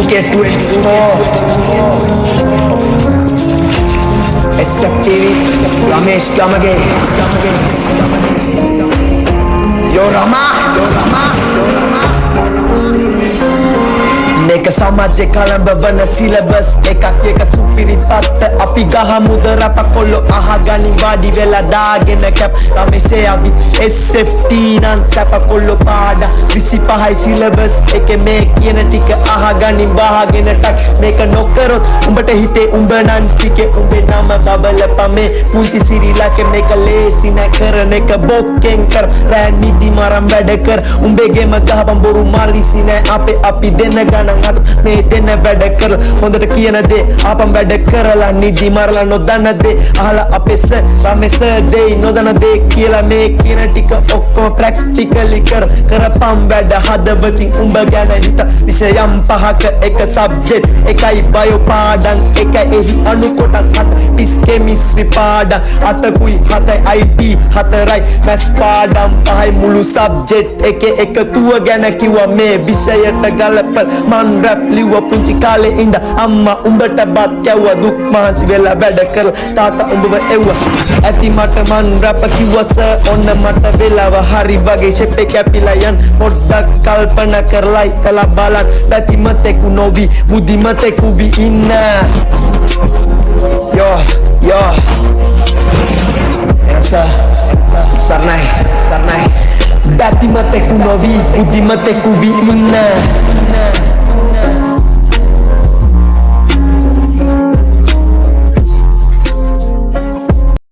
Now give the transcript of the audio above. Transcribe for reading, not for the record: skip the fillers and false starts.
Get 24 SFTV Ramesh Gamage Yo Rama මේක සමාජයේ කලඹ වන සිලබස් එකක් එක සුපිරි පත්ත අපි ගහමුද රප කොල්ලෝ අහගනි වාඩි වෙලා දාගෙන කැප් රමේෂේ අපි SFT නම් සප කොල්ලෝ පාඩ 25යි සිලබස් එකේ මේ කියන ටික අහගනි වහගෙන ටක් මේක නොකරොත් උඹට හිතේ උඹ නම් ටිකේ උඹේ නම බබලපමේ පුංචි සිරිලක මේක ලේසි නැ කරන එක බොක්කෙන් කර රෑ නිදි මරම් වැඩ කර උඹේගේම ගහපම් බොරු මාරිසි නැ අපි දෙන්න ගණන් මේ දෙන්න වැඩ කරලා හොඳට කියන දේ ආපම් වැඩ කරලා නිදි මරලා නොදන්න දේ අහලා අපේ සර් රමේෂ් දෙයි නොදන්න දේ කියලා මේ කියන ටික ඔක්කොම ප්‍රැක්ටිකලි කරපම් වැඩ හදවතින් උඹ ගැන හිත විෂයම් පහක එක සබ්ජෙක්ට් එකයි බයෝ පාඩම් එකයි එහි අණු කොටස් හත පිස් කෙමිස්ට්‍රි පාඩම් අතකුයි හතයි IT හතරයි මැස් පාඩම් පහයි මුළු සබ්ජෙක්ට් එකේ එකතුව ගැන කිව්වා මේ විෂයට ගලපල් මන් රැප් ලිව්ව පුංචි කාලේ ඉඳ අම්මා උඹට බත් කැව්වා දුක් මහන්සි වෙලා වැඩ කරලා තාත්තා උඹව එව්වා ඇති මට මන් රැප් කිව්වා සර් ඔන්න මට වෙලාව හරි වගේ ෂෙප් එක කැපිලා යන් පොඩ්ඩක් කල්පනා කරලා ඉතලා බලන්න පැතිමතෙකු නොවි බුද්ධිමතෙකු වි ඉන්න yo sarnai පැතිමතෙකු නොවි බුද්ධිමතෙකු වි ඉන්න